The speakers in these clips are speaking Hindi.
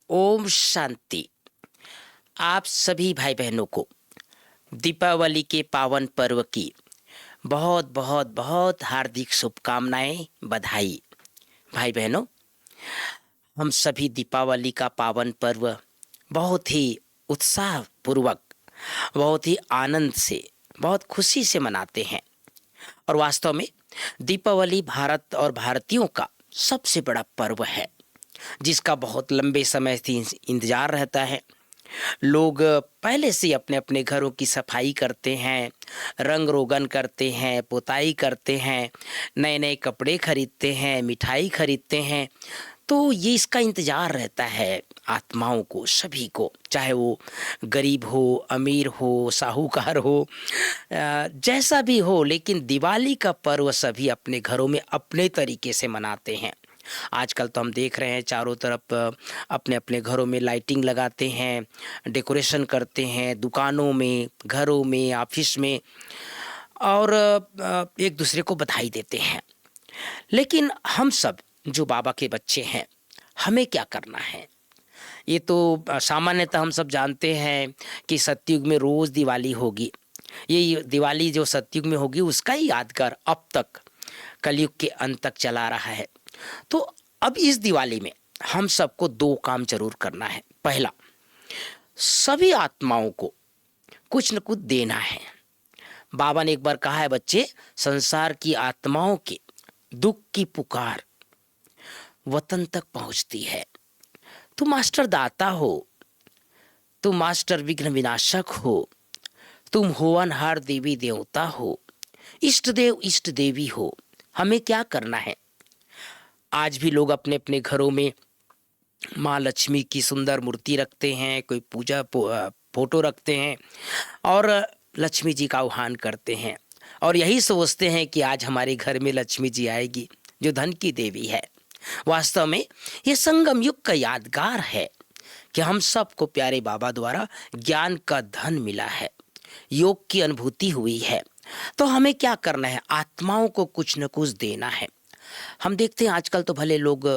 ओम शांति। आप सभी भाई बहनों को दीपावली के पावन पर्व की बहुत बहुत बहुत हार्दिक शुभकामनाएं, बधाई। भाई बहनों, हम सभी दीपावली का पावन पर्व बहुत ही उत्साह पूर्वक, बहुत ही आनंद से, बहुत खुशी से मनाते हैं। और वास्तव में दीपावली भारत और भारतीयों का सबसे बड़ा पर्व है, जिसका बहुत लंबे समय से इंतजार रहता है। लोग पहले से अपने अपने घरों की सफाई करते हैं, रंग रोगन करते हैं, पुताई करते हैं, नए नए कपड़े खरीदते हैं, मिठाई खरीदते हैं। तो ये इसका इंतज़ार रहता है आत्माओं को, सभी को, चाहे वो गरीब हो, अमीर हो, साहूकार हो, जैसा भी हो। लेकिन दिवाली का पर्व सभी अपने घरों में अपने तरीके से मनाते हैं। आजकल तो हम देख रहे हैं चारों तरफ अपने अपने घरों में लाइटिंग लगाते हैं, डेकोरेशन करते हैं, दुकानों में, घरों में, ऑफिस में, और एक दूसरे को बधाई देते हैं। लेकिन हम सब जो बाबा के बच्चे हैं, हमें क्या करना है? ये तो सामान्यतः हम सब जानते हैं कि सतयुग में रोज़ दिवाली होगी। ये दिवाली जो सतयुग में होगी उसका ही यादगार अब तक कलयुग के अंत तक चला रहा है। तो अब इस दिवाली में हम सबको दो काम जरूर करना है। पहला, सभी आत्माओं को कुछ न कुछ देना है। बाबा ने एक बार कहा है, बच्चे, संसार की आत्माओं के दुख की पुकार वतन तक पहुंचती है। तुम मास्टर दाता हो, तुम मास्टर विघ्न विनाशक हो, तुम होवनहार देवी देवता हो, इष्ट देव इष्ट देवी हो। हमें क्या करना है? आज भी लोग अपने अपने घरों में माँ लक्ष्मी की सुंदर मूर्ति रखते हैं, कोई पूजा फोटो रखते हैं और लक्ष्मी जी का आह्वान करते हैं, और यही सोचते हैं कि आज हमारे घर में लक्ष्मी जी आएगी, जो धन की देवी है। वास्तव में ये संगम युग का यादगार है कि हम सबको प्यारे बाबा द्वारा ज्ञान का धन मिला है, योग की अनुभूति हुई है। तो हमें क्या करना है? आत्माओं को कुछ न कुछ देना है। हम देखते हैं आजकल तो भले लोग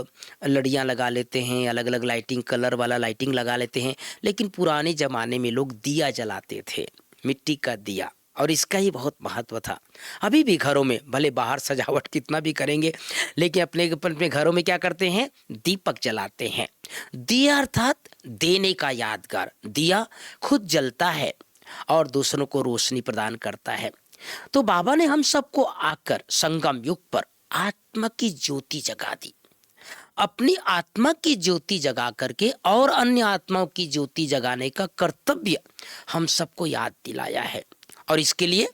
लड़ियाँ लगा लेते हैं, अलग अलग लाइटिंग, कलर वाला लाइटिंग लगा लेते हैं, लेकिन पुराने ज़माने में लोग दिया जलाते थे, मिट्टी का दिया, और इसका ही बहुत महत्व था। अभी भी घरों में भले बाहर सजावट कितना भी करेंगे, लेकिन अपने अपने घरों में क्या करते हैं? दीपक जलाते हैं। दिया अर्थात देने का यादगार। दिया खुद जलता है और दूसरों को रोशनी प्रदान करता है। तो बाबा ने हम सबको आकर संगम युग पर आत्मा की ज्योति जगा दी। अपनी आत्मा की ज्योति जगा करके और अन्य आत्माओं की ज्योति जगाने का कर्तव्य हम सबको याद दिलाया है। और इसके लिए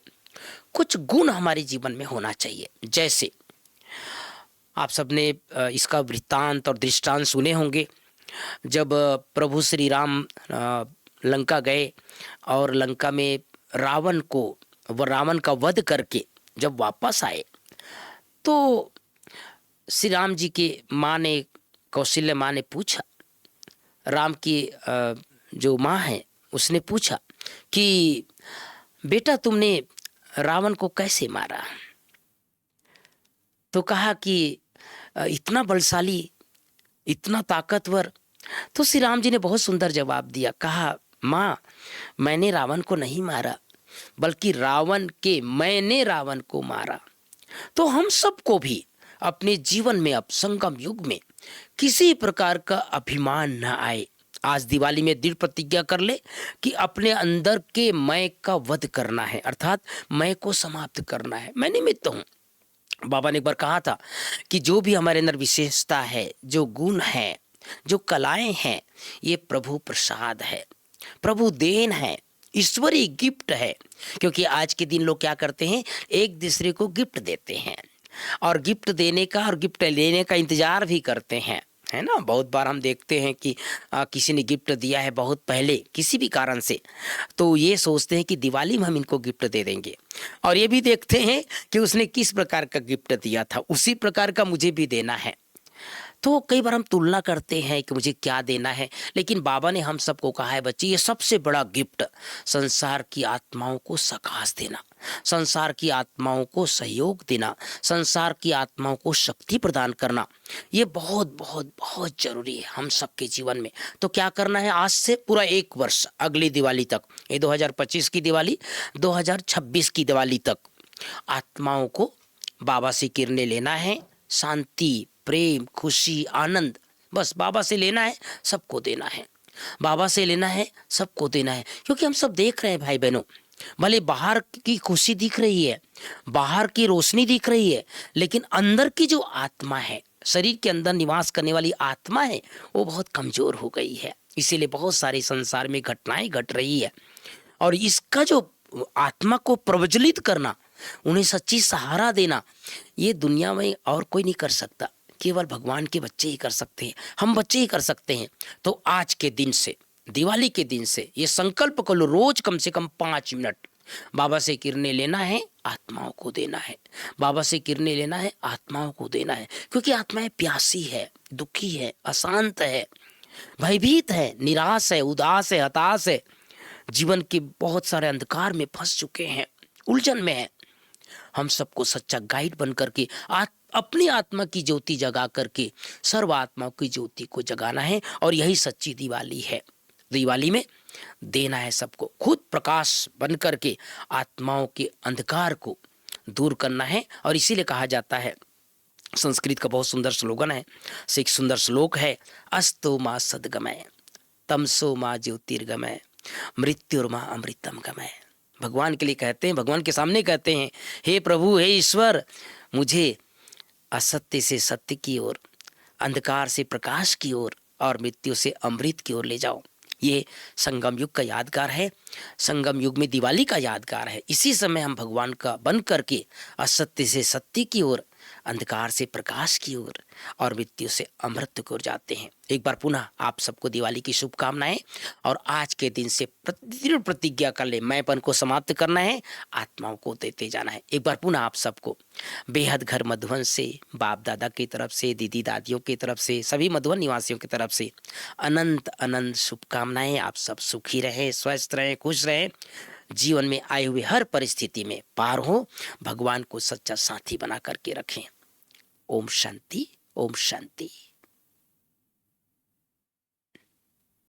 कुछ गुण हमारे जीवन में होना चाहिए। जैसे आप सबने इसका वृत्तांत और दृष्टांत सुने होंगे। जब प्रभु श्री राम लंका गए और लंका में रावण का वध करके जब वापस आए, तो श्री राम जी के माँ ने, कौशल्या माँ ने पूछा, राम की जो माँ है उसने पूछा कि बेटा तुमने रावण को कैसे मारा? तो कहा कि इतना बलशाली, इतना ताकतवर। तो श्री राम जी ने बहुत सुंदर जवाब दिया। कहा, माँ, मैंने रावण को नहीं मारा, बल्कि मैंने रावण को मारा। तो हम सबको भी अपने जीवन में अब संगम युग में किसी प्रकार का अभिमान न आए। आज दिवाली में दृढ़ प्रतिज्ञा कर ले कि अपने अंदर के मैं का वध करना है, अर्थात मैं को समाप्त करना है। मैं निमित्त हूँ। बाबा ने एक बार कहा था कि जो भी हमारे अंदर विशेषता है, जो गुण है, जो कलाएं हैं, ये प्रभु प्रसाद है, प्रभु देन है, ईश्वरीय गिफ्ट है। क्योंकि आज के दिन लोग क्या करते हैं? एक दूसरे को गिफ्ट देते हैं, और गिफ्ट देने का और गिफ्ट लेने का इंतजार भी करते हैं, है ना। बहुत बार हम देखते हैं कि किसी ने गिफ्ट दिया है बहुत पहले किसी भी कारण से, तो ये सोचते हैं कि दिवाली में हम इनको गिफ्ट दे देंगे, और ये भी देखते हैं कि उसने किस प्रकार का गिफ्ट दिया था, उसी प्रकार का मुझे भी देना है। तो कई बार हम तुलना करते हैं कि मुझे क्या देना है, लेकिन बाबा ने हम सबको कहा है बच्चे, ये सबसे बड़ा गिफ्ट संसार की आत्माओं को सकाश देना, संसार की आत्माओं को सहयोग देना, संसार की आत्माओं को शक्ति प्रदान करना, ये बहुत बहुत बहुत जरूरी है हम सबके जीवन में। तो क्या करना है, आज से पूरा एक वर्ष, अगली दिवाली तक, ये 2025 की दिवाली, 2026 की दिवाली तक आत्माओं को बाबा से किरणें लेना है, शांति, प्रेम, खुशी, आनंद, बस बाबा से लेना है, सबको देना है, बाबा से लेना है, सबको देना है। क्योंकि हम सब देख रहे हैं भाई बहनों, भले बाहर की खुशी दिख रही है, बाहर की रोशनी दिख रही है, लेकिन अंदर की जो आत्मा है, शरीर के अंदर निवास करने वाली आत्मा है, वो बहुत कमजोर हो गई है। इसीलिए बहुत सारे संसार में घटनाएं घट रही है। और इसका जो आत्मा को प्रज्वलित करना, उन्हें सच्ची सहारा देना, ये दुनिया में और कोई नहीं कर सकता, केवल भगवान के बच्चे ही कर सकते हैं, हम बच्चे ही कर सकते हैं। तो आज के दिन से, दिवाली के दिन से ये संकल्प कर लो, रोज कम से कम 5 मिनट बाबा से किरणें लेना है, आत्माओं को देना है, बाबा से किरणें लेना है, आत्माओं को देना है। क्योंकि आत्माएं प्यासी है, दुखी है, अशांत है, भयभीत है, निराश है, उदास है, हताश है, जीवन के बहुत सारे अंधकार में फंस चुके हैं, उलझन में है। हम सबको सच्चा गाइड बन करके अपनी आत्मा की ज्योति जगा करके सर्व आत्माओं की ज्योति को जगाना है। और यही सच्ची दिवाली है। दिवाली में देना है सबको, खुद प्रकाश बन करके आत्माओं के अंधकार को दूर करना है। और इसीलिए कहा जाता है, संस्कृत का बहुत सुंदर स्लोगन है, एक सुंदर श्लोक है, अस्तो माँ सदगमय, तमसो माँ ज्योतिर्गमय, मृत्युर्मा अमृतम गमय। भगवान के लिए कहते हैं, भगवान के सामने कहते हैं, हे प्रभु, हे ईश्वर, मुझे असत्य से सत्य की ओर, अंधकार से प्रकाश की ओर और मृत्यु से अमृत की ओर ले जाओ। ये संगम युग का यादगार है, संगम युग में दिवाली का यादगार है। इसी समय हम भगवान का बन करके असत्य से सत्य की ओर, अंधकार से प्रकाश की ओर और मृत्यु से अमृत की ओर जाते हैं। एक बार पुनः आप सबको दिवाली की शुभकामनाएं। और आज के दिन से प्रतिदिन प्रतिज्ञा कर ले, मैंपन को समाप्त करना है, आत्माओं को देते जाना है। एक बार पुनः आप सबको बेहद घर मधुबन से, बाप दादा की तरफ से, दीदी दादियों की तरफ से, सभी मधुबन निवासियों की तरफ से अनंत अनंत शुभकामनाएं। आप सब सुखी रहें, स्वस्थ रहें, खुश रहें, जीवन में आए हुए हर परिस्थिति में पार हो, भगवान को सच्चा साथी बना करके रखें। ओम शांति, ओम शांति।